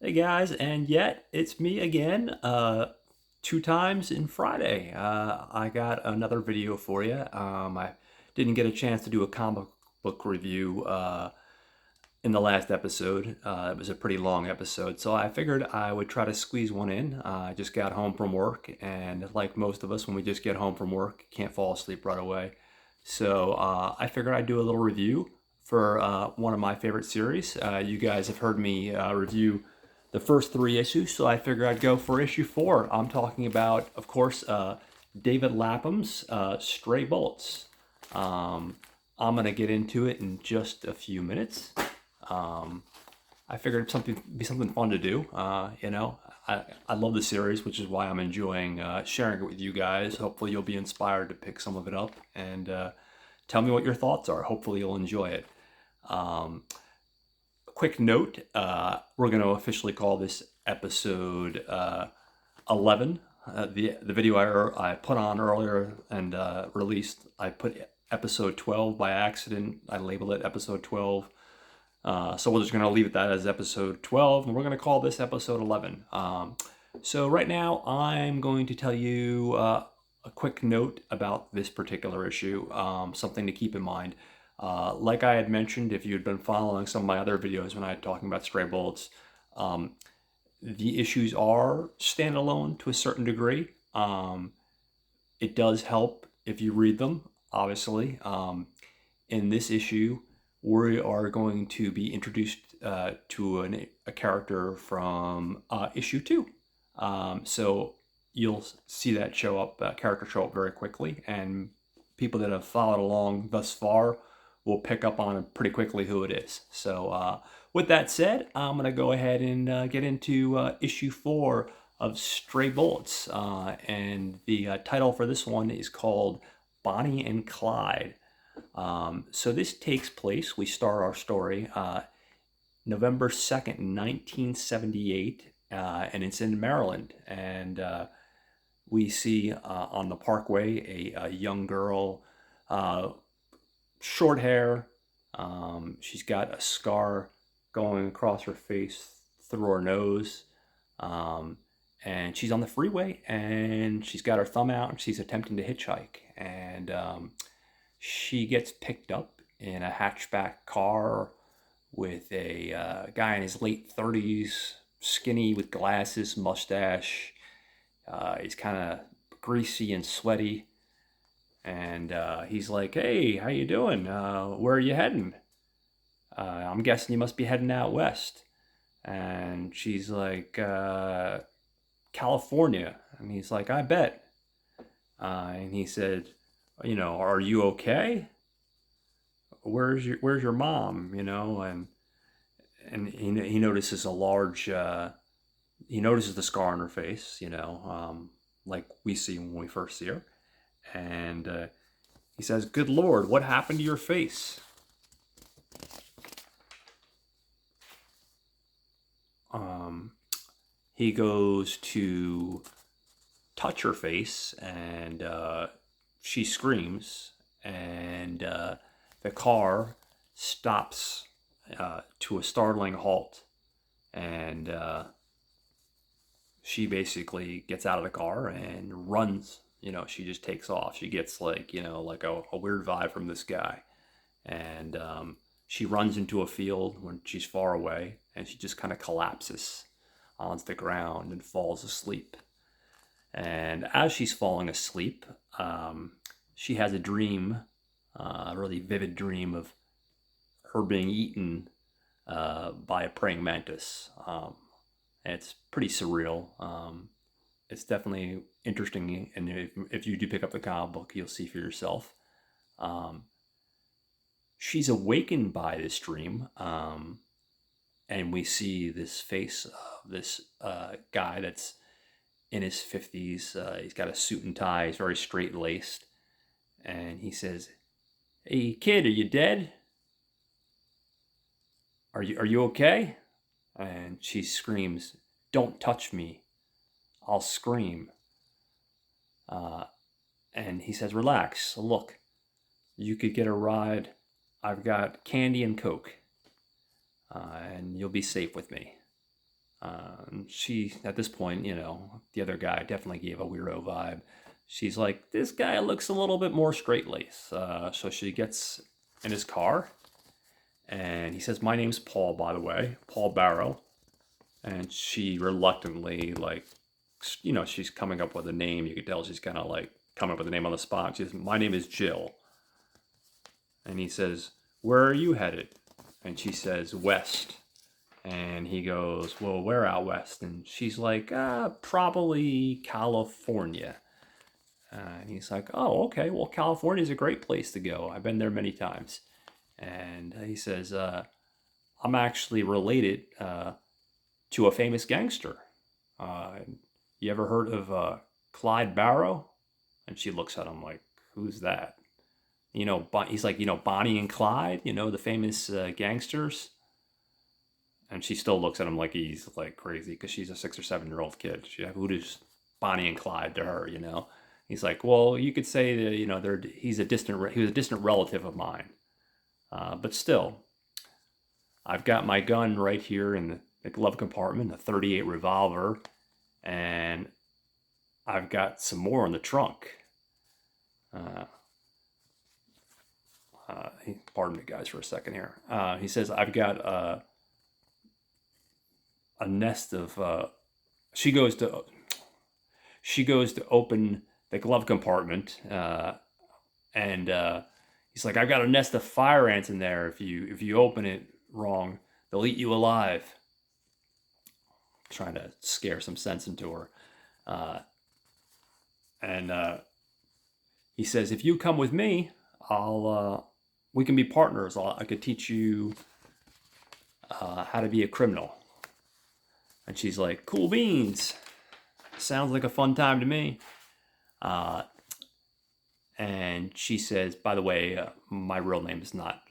Hey guys, and yet it's me again, two times in Friday. I got another video for you. I didn't get a chance to do a comic book review in the last episode. It was a pretty long episode, so I figured I would try to squeeze one in. I just got home from work, and like most of us, when we just get home from work, can't fall asleep right away. So I figured I'd do a little review for one of my favorite series. You guys have heard me review the first three issues, so I figured I'd go for issue four. I'm talking about, of course, David Lapham's Stray Bullets. Um, I'm gonna get into it in just a few minutes. Um, I figured it'd be something fun to do. I love the series, which is why I'm enjoying sharing it with you guys. Hopefully, you'll be inspired to pick some of it up and tell me what your thoughts are. Hopefully, you'll enjoy it. Um, Quick note: we're going to officially call this episode 11. The video I put on earlier and released, I put episode 12 by accident. I labeled it episode 12. So we're just going to leave it that as episode 12, and we're going to call this episode 11. So right now, I'm going to tell you a quick note about this particular issue, something to keep in mind. Like I had mentioned, if you'd been following some of my other videos when I was talking about Stray Bullets, um, the issues are standalone to a certain degree. It does help if you read them, obviously. In this issue, we are going to be introduced to a character from issue two. So you'll see that character show up very quickly, and people that have followed along thus far will pick up on pretty quickly who it is. So with that said, I'm going to go ahead and get into issue four of Stray Bullets. And the title for this one is called Bonnie and Clyde. So this takes place, we start our story November 2nd, 1978, and it's in Maryland. And we see on the parkway a young girl, uh, short hair. She's got a scar going across her face through her nose. Um, and she's on the freeway and she's got her thumb out and she's attempting to hitchhike. And she gets picked up in a hatchback car with a guy in his late 30s, skinny with glasses, mustache. He's kind of greasy and sweaty. And he's like, "Hey, how you doing? Where are you heading? I'm guessing you must be heading out west." And she's like, "California." And he's like, "I bet." And he said, "Are you okay? Where's your mom?" And he notices a large he notices the scar on her face, like we see when we first see her, and he says, "Good Lord, what happened to your face?" Um, he goes to touch her face, and she screams, and the car stops to a startling halt, and she basically gets out of the car and runs. She just takes off. She gets like a weird vibe from this guy, and she runs into a field when she's far away, and she just kind of collapses onto the ground and falls asleep. And as she's falling asleep, she has a dream, a really vivid dream of her being eaten by a praying mantis. And it's pretty surreal. It's definitely interesting, and if you do pick up the comic book, you'll see for yourself. Um, she's awakened by this dream, and we see this face of this guy that's in his 50s. He's got a suit and tie. He's very straight laced, and he says, "Hey kid, are you dead? Are you okay?" And she screams, "Don't touch me. I'll scream." Uh, and he says, "Relax. Look, you could get a ride. I've got candy and Coke, and you'll be safe with me." She, at this point, the other guy definitely gave a weirdo vibe. She's like, this guy looks a little bit more straight-laced. So she gets in his car, and he says, my name's Paul, by the way, Paul Barrow. And she reluctantly, like, she's coming up with a name. You could tell she's kind of like coming up with a name on the spot. She says, my name is Jill. And he says, where are you headed? And she says, west. And he goes, well, where out west? And she's like, probably California. And he's like, oh, okay, well, California's a great place to go. I've been there many times. And he says, I'm actually related to a famous gangster. Uh, you ever heard of Clyde Barrow? And she looks at him like, who's that? He's like, Bonnie and Clyde, the famous gangsters. And she still looks at him like he's like crazy because she's a 6 or 7-year-old kid. She's like, who does Bonnie and Clyde to her, He's like, well, you could say that, he was a distant relative of mine. But still, I've got my gun right here in the glove compartment, a .38 revolver, and I've got some more in the trunk. Pardon me, guys, for a second here. He says, I've got a nest of. She goes to open the glove compartment, and he's like, I've got a nest of fire ants in there. If you open it wrong, they'll eat you alive. Trying to scare some sense into her. And he says, if you come with me, we can be partners. I could teach you how to be a criminal. And she's like, cool beans. Sounds like a fun time to me. And she says, by the way, my real name is not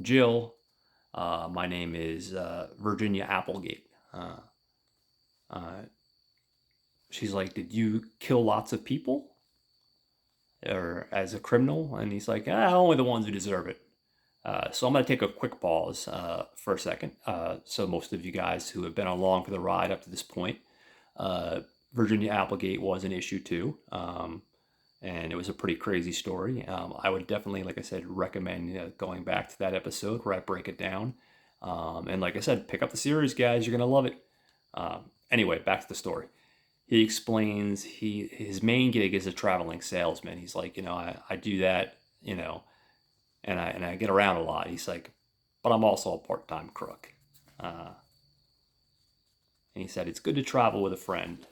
Jill. My name is Virginia Applegate. She's like, did you kill lots of people? Or as a criminal? And he's like, only the ones who deserve it. So I'm going to take a quick pause for a second. So most of you guys who have been along for the ride up to this point, Virginia Applegate was an issue too. And it was a pretty crazy story. I would definitely, like I said, recommend going back to that episode where I break it down. And like I said, pick up the series, guys. You're going to love it. Anyway, back to the story. He explains his main gig is a traveling salesman. He's like, I do that, and I get around a lot. He's like, but I'm also a part-time crook. And he said, it's good to travel with a friend.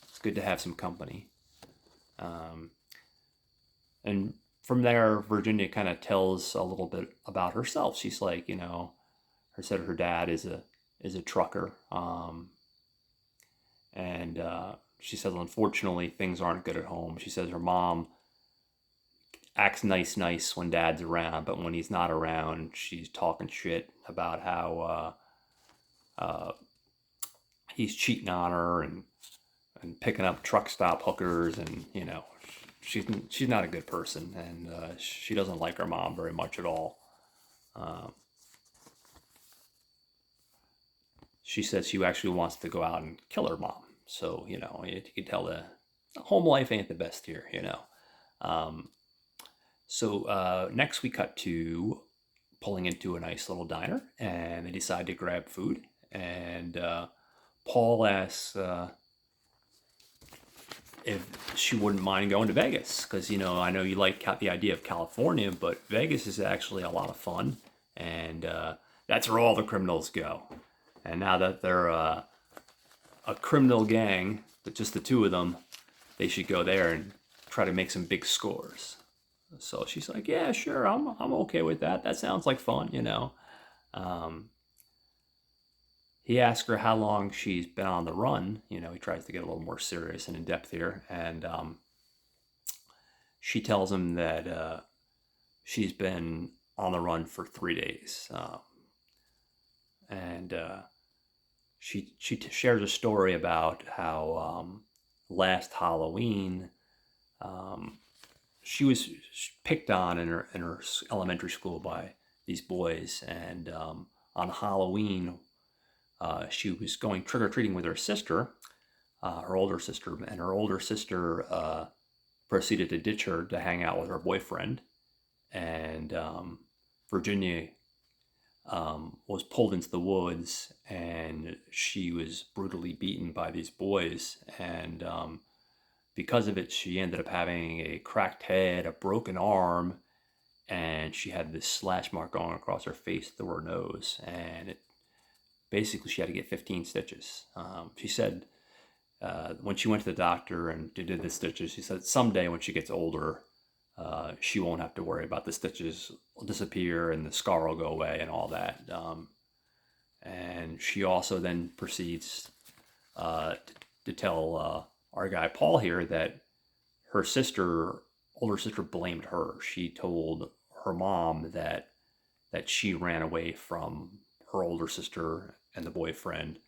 It's good to have some company. And from there, Virginia kind of tells a little bit about herself. She's like, her dad is a trucker. And she says, unfortunately, things aren't good at home. She says her mom acts nice when dad's around, but when he's not around, she's talking shit about how he's cheating on her and picking up truck stop hookers, and she's not a good person, and she doesn't like her mom very much at all. She says she actually wants to go out and kill her mom. So, you can tell the home life ain't the best here, So next we cut to pulling into a nice little diner, and they decide to grab food. And Paul asks if she wouldn't mind going to Vegas, because, I know you like the idea of California, but Vegas is actually a lot of fun, and that's where all the criminals go. And now that they're a criminal gang, but just the two of them, they should go there and try to make some big scores. So she's like, yeah, sure, I'm okay with that. That sounds like fun, He asks her how long she's been on the run. He tries to get a little more serious and in depth here. And she tells him that she's been on the run for 3 days. And she shares a story about how last Halloween she was picked on in her elementary school by these boys, and on Halloween She was going trick-or-treating with her sister, her older sister, and her older sister proceeded to ditch her to hang out with her boyfriend. And Virginia was pulled into the woods, and she was brutally beaten by these boys. And because of it, she ended up having a cracked head, a broken arm, and she had this slash mark going across her face through her nose. And basically, she had to get 15 stitches. She said when she went to the doctor and did the stitches, she said someday when she gets older, she won't have to worry about the stitches will disappear and the scar will go away and all that. And she also then proceeds to tell our guy Paul here that her older sister, blamed her. She told her mom that she ran away from her older sister and the boyfriend,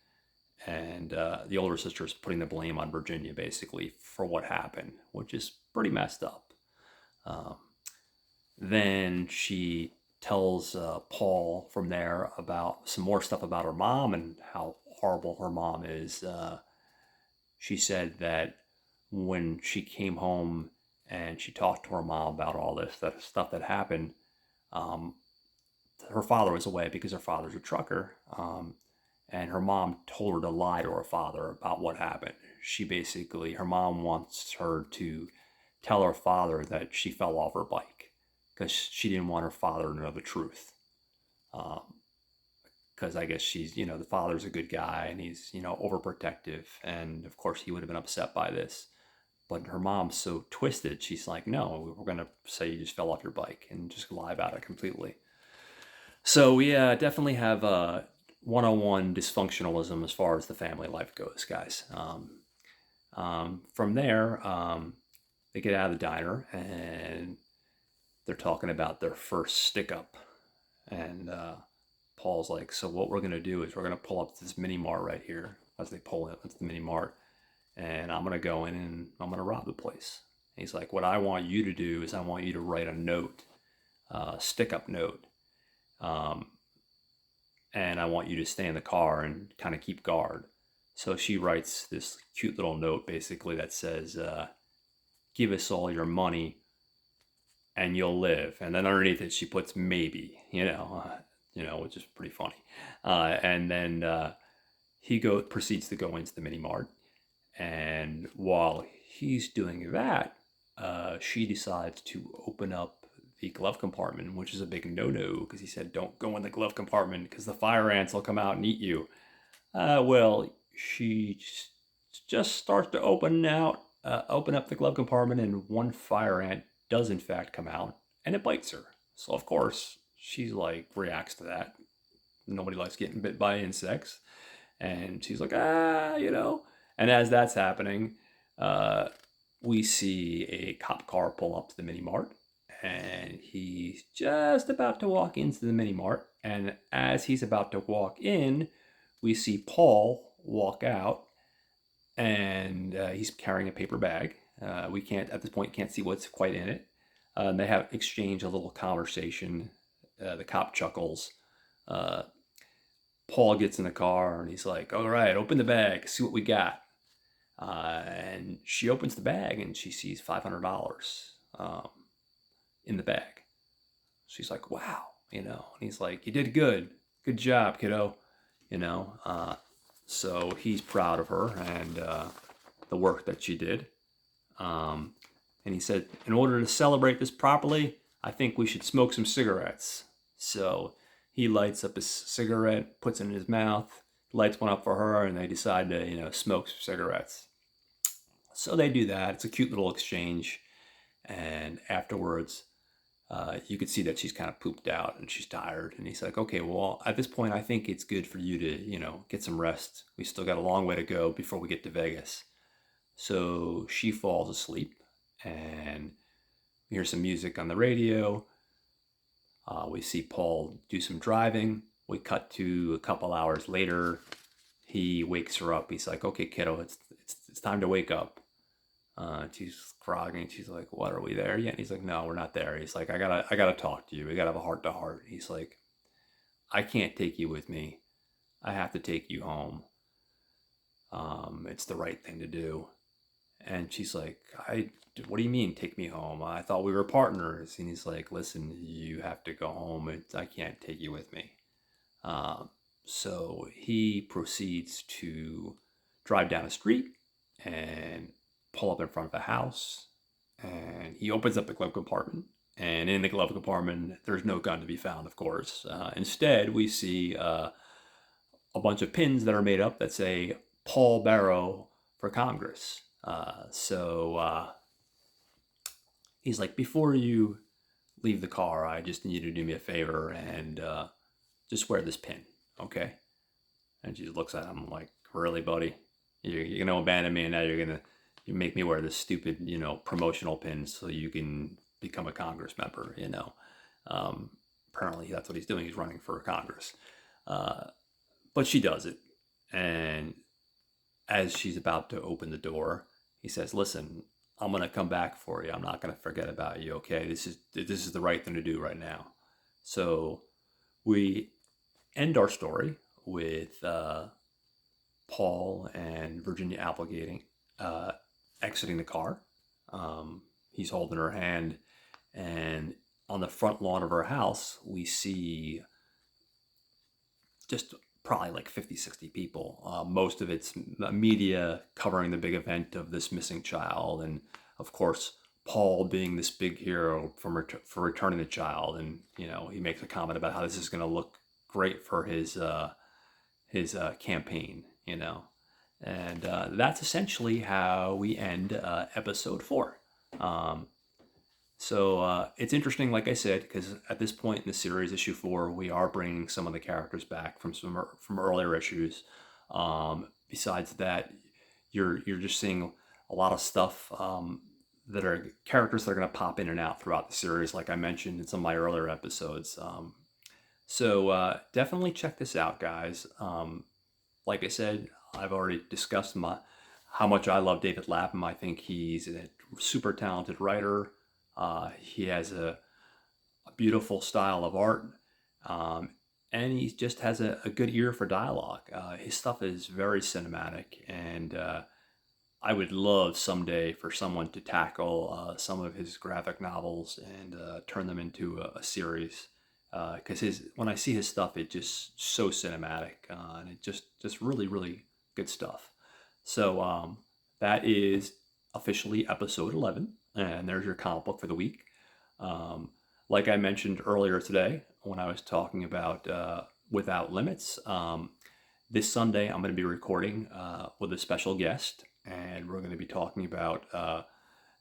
and the older sister is putting the blame on Virginia basically for what happened, which is pretty messed up. Then she tells Paul from there about some more stuff about her mom and how horrible her mom is. She said that when she came home and she talked to her mom about all this stuff that happened, her father was away because her father's a trucker. And her mom told her to lie to her father about what happened. Her mom wants her to tell her father that she fell off her bike because she didn't want her father to know the truth. Because I guess the father's a good guy and he's, overprotective. And of course he would have been upset by this. But her mom's so twisted, she's like, no, we're going to say you just fell off your bike and just lie about it completely. So we definitely have 101 dysfunctionalism as far as the family life goes, guys. From there, they get out of the diner and they're talking about their first stick up. And Paul's like, so what we're going to do is we're going to pull up to this mini mart right here. As they pull it, it's the mini mart. And I'm going to go in and I'm going to rob the place. And he's like, what I want you to do is I want you to write a note, stick up note. And I want you to stay in the car and kind of keep guard. So she writes this cute little note basically that says, give us all your money and you'll live. And then underneath it, she puts maybe, which is pretty funny. And then he proceeds to go into the mini mart. And while he's doing that, she decides to open up the glove compartment, which is a big no-no because he said don't go in the glove compartment because the fire ants will come out and eat you. Well, she just starts to open up the glove compartment, and one fire ant does in fact come out and it bites her. So of course she's like reacts to that. Nobody likes getting bit by insects, and she's like And as that's happening, we see a cop car pull up to the mini mart. And he's just about to walk into the mini mart. And as he's about to walk in, we see Paul walk out, and he's carrying a paper bag. We can't, at this point, can't see what's quite in it. And they have exchanged a little conversation. The cop chuckles. Paul gets in the car and he's like, all right, open the bag, see what we got. And she opens the bag and she sees $500 in the bag. She's like, wow, and he's like, you did good job, kiddo, so he's proud of her and the work that she did. And he said, in order to celebrate this properly, I think we should smoke some cigarettes. So he lights up his cigarette, puts it in his mouth, lights one up for her, and they decide to smoke some cigarettes. So they do that. It's a cute little exchange. And afterwards, you could see that she's kind of pooped out and she's tired. And he's like, okay, well, at this point, I think it's good for you to, get some rest. We still got a long way to go before we get to Vegas. So she falls asleep and we hear some music on the radio. We see Paul do some driving. We cut to a couple hours later. He wakes her up. He's like, okay, kiddo, it's time to wake up. She's groggy. She's like, what, are we there yet? And he's like, no, we're not there. He's like, I gotta talk to you. We gotta have a heart to heart. He's like, I can't take you with me. I have to take you home. It's the right thing to do. And she's like, what do you mean, take me home? I thought we were partners. And he's like, listen, you have to go home. I can't take you with me. Um, so he proceeds to drive down a street and pull up in front of a house. And he opens up the glove compartment. And in the glove compartment, there's no gun to be found, of course. Instead, we see a bunch of pins that are made up that say Paul Barrow for Congress. He's like, before you leave the car, I just need you to do me a favor and just wear this pin, okay? And she looks at him like, really, buddy? You're gonna abandon me, and now you make me wear this stupid, promotional pin so you can become a Congress member, Apparently that's what he's doing. He's running for Congress. But she does it. And as she's about to open the door, he says, listen, I'm going to come back for you. I'm not going to forget about you, okay? This is the right thing to do right now. So we end our story with Paul and Virginia Applegate exiting the car. He's holding her hand, and on the front lawn of her house, we see just probably like 50, 60 people. Most of it's media covering the big event of this missing child. And of course, Paul being this big hero for returning the child. And, he makes a comment about how this is going to look great for his campaign, And that's essentially how we end episode 4. So it's interesting, like I said, because at this point in the series, issue 4, we are bringing some of the characters back from earlier issues. Besides that, you're just seeing a lot of stuff that are characters that are going to pop in and out throughout the series, like I mentioned in some of my earlier episodes. So definitely check this out, guys. Like I said, I've already discussed how much I love David Lapham. I think he's a super talented writer. He has a beautiful style of art, and he just has a good ear for dialogue. His stuff is very cinematic, and I would love someday for someone to tackle some of his graphic novels and turn them into a series. Because when I see his stuff, it's just so cinematic, and it just really, really good stuff. So that is officially episode 11, and there's your comic book for the week. Like I mentioned earlier today when I was talking about Without Limits, this Sunday I'm going to be recording with a special guest, and we're going to be talking about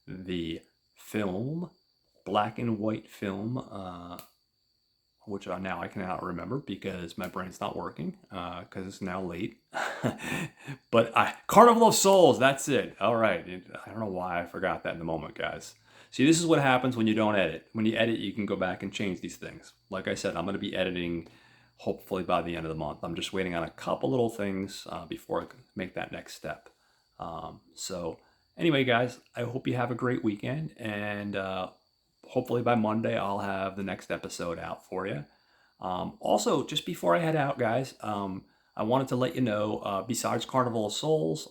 the film, black and white film, which now I cannot remember because my brain's not working because it's now late. But Carnival of Souls, that's it. All right. I don't know why I forgot that in the moment, guys. See, this is what happens when you don't edit. When you edit, you can go back and change these things. Like I said, I'm going to be editing hopefully by the end of the month. I'm just waiting on a couple little things before I make that next step. So anyway, guys, I hope you have a great weekend, and hopefully by Monday I'll have the next episode out for you. Also, just before I head out, guys, I wanted to let you know, besides Carnival of Souls,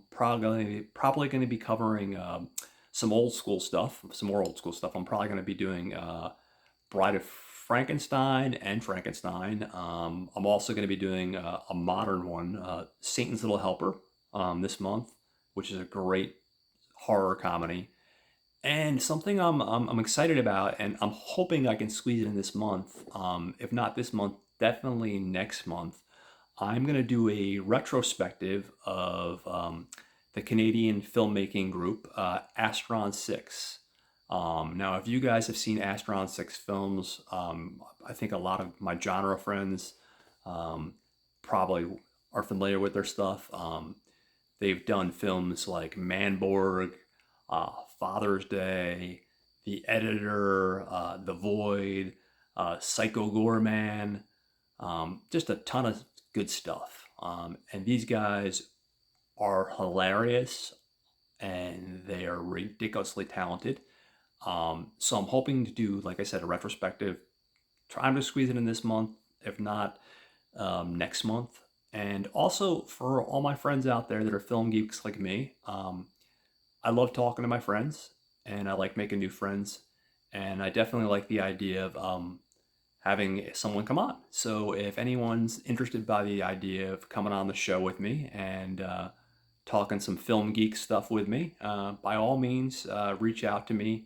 probably going to be covering some more old school stuff. I'm probably going to be doing Bride of Frankenstein and Frankenstein. I'm also going to be doing a modern one, Satan's Little Helper, this month, which is a great horror comedy. And something I'm excited about, and I'm hoping I can squeeze it in this month. If not this month, definitely next month. I'm going to do a retrospective of the Canadian filmmaking group, Astron 6. Now, if you guys have seen Astron 6 films, I think a lot of my genre friends probably are familiar with their stuff. They've done films like Manborg, Father's Day, The Editor, The Void, Psycho Gorman, just a ton of good stuff. And these guys are hilarious, and they are ridiculously talented. So I'm hoping to do, like I said, a retrospective. Trying to squeeze it in this month, if not next month. And also for all my friends out there that are film geeks like me, I love talking to my friends and I like making new friends. And I definitely like the idea of having someone come on. So if anyone's interested by the idea of coming on the show with me and talking some film geek stuff with me, by all means, reach out to me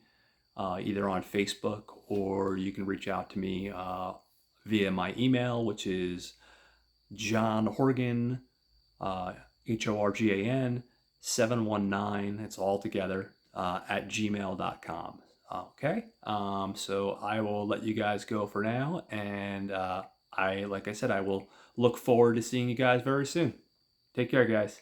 either on Facebook, or you can reach out to me via my email, which is John Horgan, Horgan 719, it's all together, at gmail.com. Okay, so I will let you guys go for now, and like I said, I will look forward to seeing you guys very soon. Take care, guys.